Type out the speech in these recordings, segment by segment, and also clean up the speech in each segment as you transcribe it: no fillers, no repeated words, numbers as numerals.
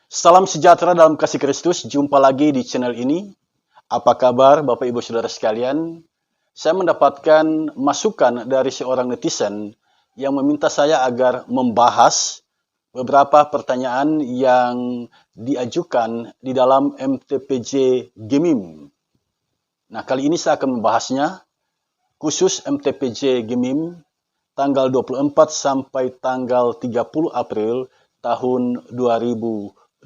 Salam sejahtera dalam kasih Kristus, jumpa lagi di channel ini. Apa kabar Bapak Ibu Saudara sekalian? Saya mendapatkan masukan dari seorang netizen yang meminta saya agar membahas beberapa pertanyaan yang diajukan di dalam MTPJ Gemim. Nah, kali ini saya akan membahasnya khusus MTPJ Gemim tanggal 24 sampai tanggal 30 April tahun 2022.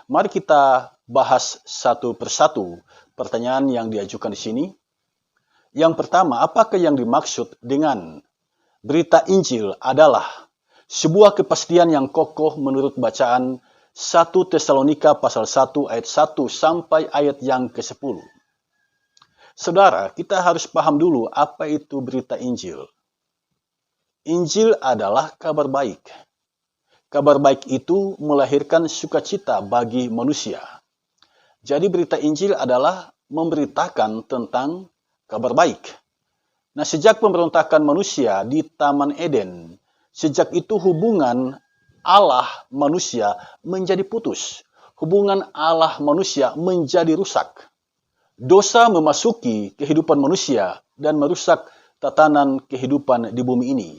Mari kita bahas satu persatu pertanyaan yang diajukan di sini. Yang pertama, apakah yang dimaksud dengan berita Injil adalah sebuah kepastian yang kokoh menurut bacaan 1 Tesalonika pasal 1 ayat 1 sampai ayat yang ke-10. Saudara, kita harus paham dulu apa itu berita Injil. Injil adalah kabar baik. Kabar baik itu melahirkan sukacita bagi manusia. Jadi berita Injil adalah memberitakan tentang kabar baik. Nah, sejak pemberontakan manusia di Taman Eden, sejak itu hubungan Allah manusia menjadi putus. Hubungan Allah manusia menjadi rusak. Dosa memasuki kehidupan manusia dan merusak tatanan kehidupan di bumi ini.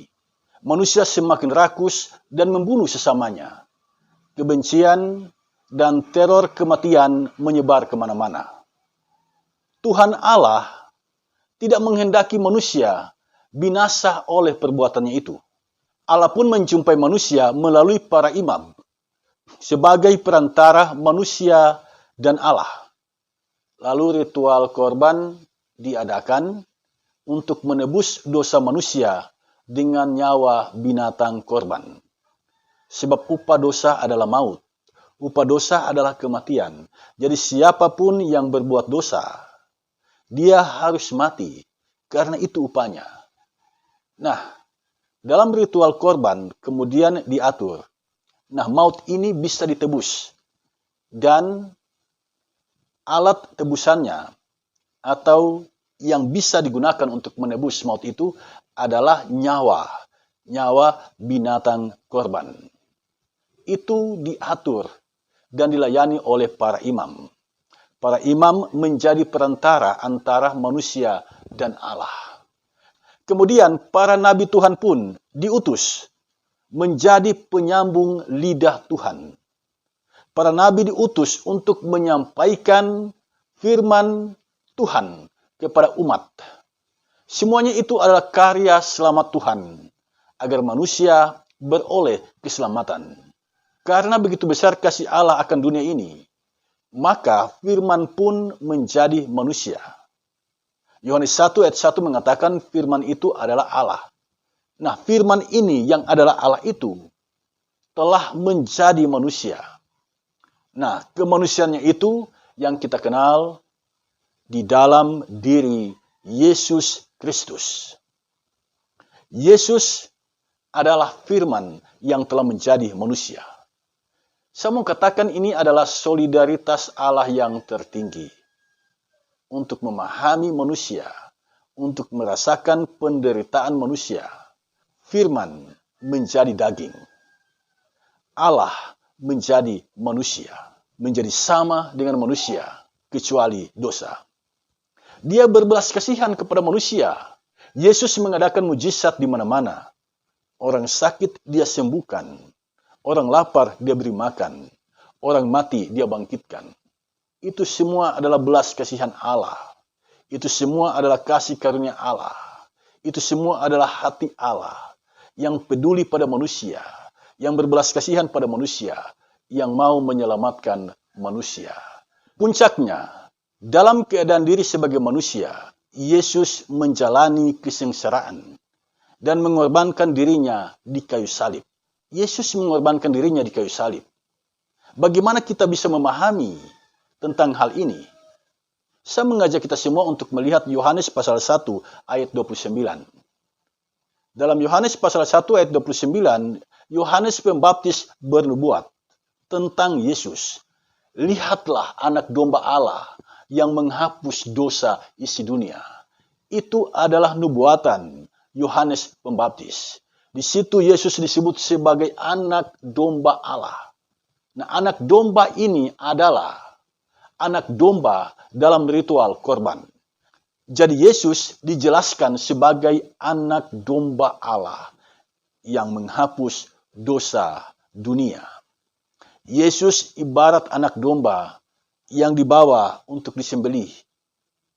Manusia semakin rakus dan membunuh sesamanya. Kebencian dan teror kematian menyebar kemana-mana. Tuhan Allah tidak menghendaki manusia binasa oleh perbuatannya itu. Allah pun menjumpai manusia melalui para imam sebagai perantara manusia dan Allah. Lalu ritual korban diadakan untuk menebus dosa manusia dengan nyawa binatang korban. Sebab upah dosa adalah maut. Upah dosa adalah kematian. Jadi siapapun yang berbuat dosa, dia harus mati. Karena itu upahnya. Nah, dalam ritual korban kemudian diatur. Nah, maut ini bisa ditebus. Dan alat tebusannya atau yang bisa digunakan untuk menebus maut itu adalah nyawa binatang korban. Itu diatur dan dilayani oleh para imam. Para imam menjadi perantara antara manusia dan Allah. Kemudian para nabi Tuhan pun diutus menjadi penyambung lidah Tuhan. Para nabi diutus untuk menyampaikan firman Tuhan kepada umat. Semuanya itu adalah karya selamat Tuhan, agar manusia beroleh keselamatan. Karena begitu besar kasih Allah akan dunia ini, maka firman pun menjadi manusia. Yohanes 1 ayat 1 mengatakan firman itu adalah Allah. Nah, firman ini yang adalah Allah itu telah menjadi manusia. Nah, kemanusiaannya itu yang kita kenal di dalam diri Yesus Kristus. Yesus adalah firman yang telah menjadi manusia. Saya mau katakan ini adalah solidaritas Allah yang tertinggi. Untuk memahami manusia, untuk merasakan penderitaan manusia, firman menjadi daging. Allah menjadi manusia, menjadi sama dengan manusia, kecuali dosa. Dia berbelas kasihan kepada manusia. Yesus mengadakan mujizat di mana-mana. Orang sakit dia sembuhkan. Orang lapar dia beri makan. Orang mati dia bangkitkan. Itu semua adalah belas kasihan Allah. Itu semua adalah kasih karunia Allah. Itu semua adalah hati Allah yang peduli pada manusia, yang berbelas kasihan pada manusia, yang mau menyelamatkan manusia. Puncaknya, dalam keadaan diri sebagai manusia, Yesus menjalani kesengsaraan dan mengorbankan dirinya di kayu salib. Yesus mengorbankan dirinya di kayu salib. Bagaimana kita bisa memahami tentang hal ini? Saya mengajak kita semua untuk melihat Yohanes pasal 1 ayat 29. Dalam Yohanes pasal 1 ayat 29, Yohanes Pembaptis bernubuat tentang Yesus. Lihatlah anak domba Allah yang menghapus dosa isi dunia. Itu adalah nubuatan Yohanes Pembaptis. Di situ Yesus disebut sebagai anak domba Allah. Nah, anak domba ini adalah anak domba dalam ritual korban. Jadi Yesus dijelaskan sebagai anak domba Allah yang menghapus dosa dunia. Yesus ibarat anak domba yang dibawa untuk disembelih.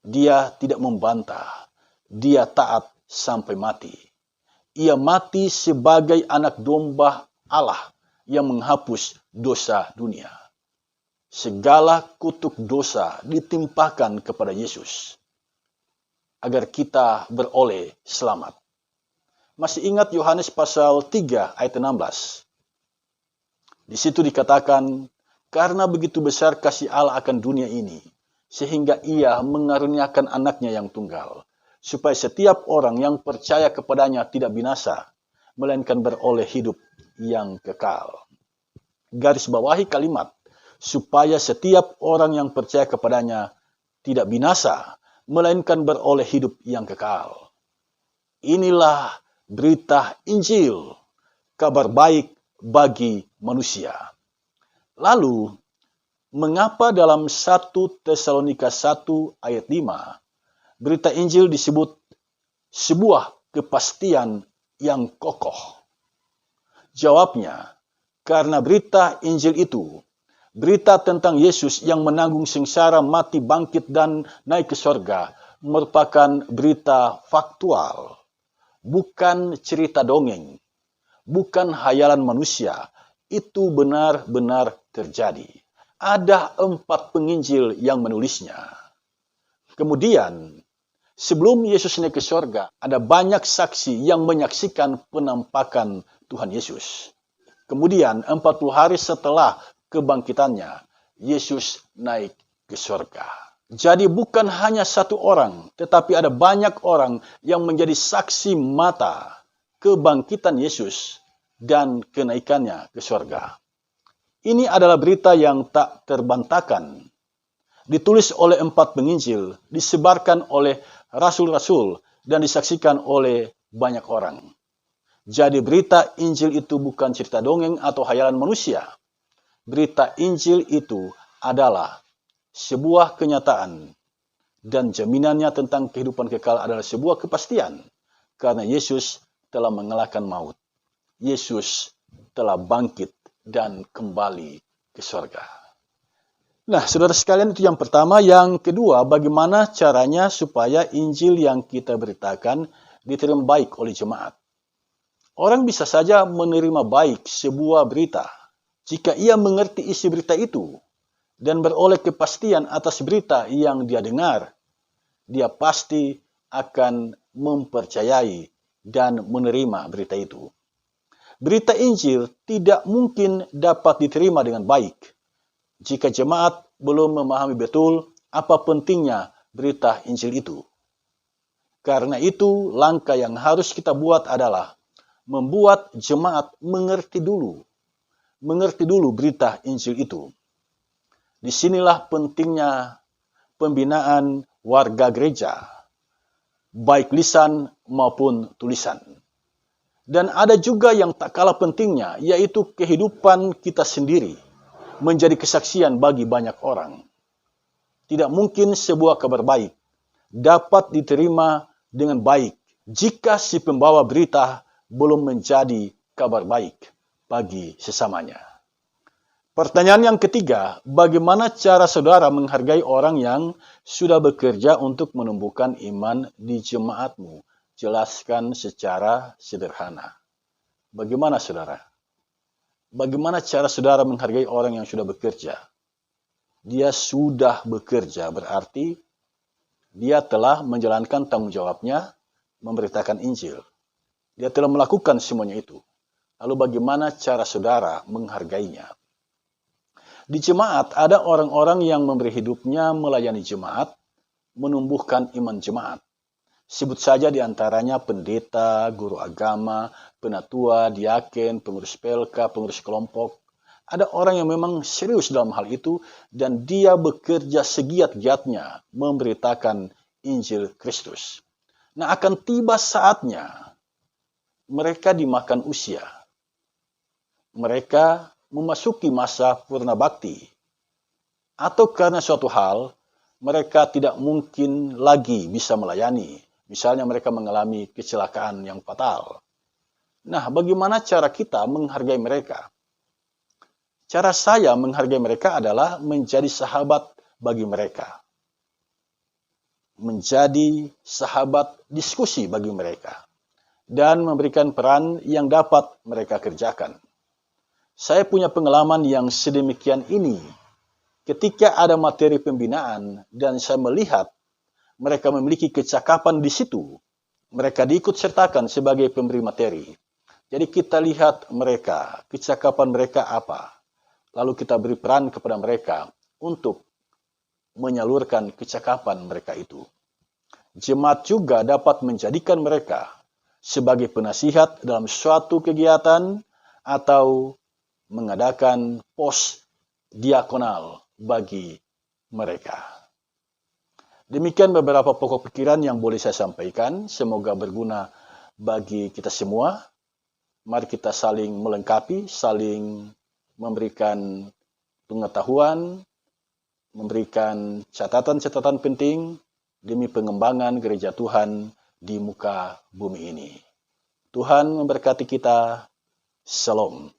Dia tidak membantah. Dia taat sampai mati. Ia mati sebagai anak domba Allah yang menghapus dosa dunia. Segala kutuk dosa ditimpakan kepada Yesus agar kita beroleh selamat. Masih ingat Yohanes pasal 3 ayat 16? Di situ dikatakan, karena begitu besar kasih Allah akan dunia ini, sehingga ia mengaruniakan anaknya yang tunggal, supaya setiap orang yang percaya kepadanya tidak binasa, melainkan beroleh hidup yang kekal. Garis bawahi kalimat, supaya setiap orang yang percaya kepadanya tidak binasa, melainkan beroleh hidup yang kekal. Inilah berita Injil, kabar baik bagi manusia. Lalu, mengapa dalam 1 Tesalonika 1 ayat 5, berita Injil disebut sebuah kepastian yang kokoh? Jawabnya, karena berita Injil itu, berita tentang Yesus yang menanggung sengsara, mati, bangkit, dan naik ke sorga, merupakan berita faktual, bukan cerita dongeng, bukan hayalan manusia. Itu benar-benar terjadi. Ada 4 penginjil yang menulisnya. Kemudian, sebelum Yesus naik ke sorga, ada banyak saksi yang menyaksikan penampakan Tuhan Yesus. Kemudian, 40 hari setelah kebangkitannya, Yesus naik ke sorga. Jadi bukan hanya 1 orang, tetapi ada banyak orang yang menjadi saksi mata kebangkitan Yesus dan kenaikannya ke sorga. Ini adalah berita yang tak terbantahkan. Ditulis oleh 4 penginjil, disebarkan oleh rasul-rasul, dan disaksikan oleh banyak orang. Jadi berita Injil itu bukan cerita dongeng atau hayalan manusia. Berita Injil itu adalah sebuah kenyataan, dan jaminannya tentang kehidupan kekal adalah sebuah kepastian, karena Yesus telah mengalahkan maut. Yesus telah bangkit dan kembali ke surga. Nah, saudara sekalian, itu yang pertama. Yang kedua, bagaimana caranya supaya Injil yang kita beritakan diterima baik oleh jemaat? Orang bisa saja menerima baik sebuah berita jika ia mengerti isi berita itu dan beroleh kepastian atas berita yang dia dengar. Dia pasti akan mempercayai dan menerima berita itu. Berita Injil tidak mungkin dapat diterima dengan baik jika jemaat belum memahami betul apa pentingnya berita Injil itu. Karena itu, langkah yang harus kita buat adalah membuat jemaat mengerti dulu berita Injil itu. Disinilah pentingnya pembinaan warga gereja, baik lisan maupun tulisan. Dan ada juga yang tak kalah pentingnya, yaitu kehidupan kita sendiri menjadi kesaksian bagi banyak orang. Tidak mungkin sebuah kabar baik dapat diterima dengan baik jika si pembawa berita belum menjadi kabar baik bagi sesamanya. Pertanyaan yang ketiga, bagaimana cara saudara menghargai orang yang sudah bekerja untuk menumbuhkan iman di jemaatmu? Jelaskan secara sederhana. Bagaimana saudara? Bagaimana cara saudara menghargai orang yang sudah bekerja? Dia sudah bekerja, berarti dia telah menjalankan tanggung jawabnya memberitakan Injil. Dia telah melakukan semuanya itu. Lalu bagaimana cara saudara menghargainya? Di jemaat ada orang-orang yang memberi hidupnya melayani jemaat, menumbuhkan iman jemaat. Sebut saja diantaranya pendeta, guru agama, penatua, diaken, pengurus PLK, pengurus kelompok. Ada orang yang memang serius dalam hal itu dan dia bekerja segiat-giatnya memberitakan Injil Kristus. Nah, akan tiba saatnya mereka dimakan usia. Mereka memasuki masa purna bakti, atau karena suatu hal mereka tidak mungkin lagi bisa melayani. Misalnya mereka mengalami kecelakaan yang fatal. Nah, bagaimana cara kita menghargai mereka? Cara saya menghargai mereka adalah menjadi sahabat bagi mereka. Menjadi sahabat diskusi bagi mereka. Dan memberikan peran yang dapat mereka kerjakan. Saya punya pengalaman yang sedemikian ini. Ketika ada materi pembinaan dan saya melihat mereka memiliki kecakapan di situ, mereka diikut sertakan sebagai pemberi materi. Jadi kita lihat mereka, kecakapan mereka apa. Lalu kita beri peran kepada mereka untuk menyalurkan kecakapan mereka itu. Jemaat juga dapat menjadikan mereka sebagai penasihat dalam suatu kegiatan atau mengadakan pos diakonal bagi mereka. Demikian beberapa pokok pikiran yang boleh saya sampaikan. Semoga berguna bagi kita semua. Mari kita saling melengkapi, saling memberikan pengetahuan, memberikan catatan-catatan penting demi pengembangan gereja Tuhan di muka bumi ini. Tuhan memberkati kita. Shalom.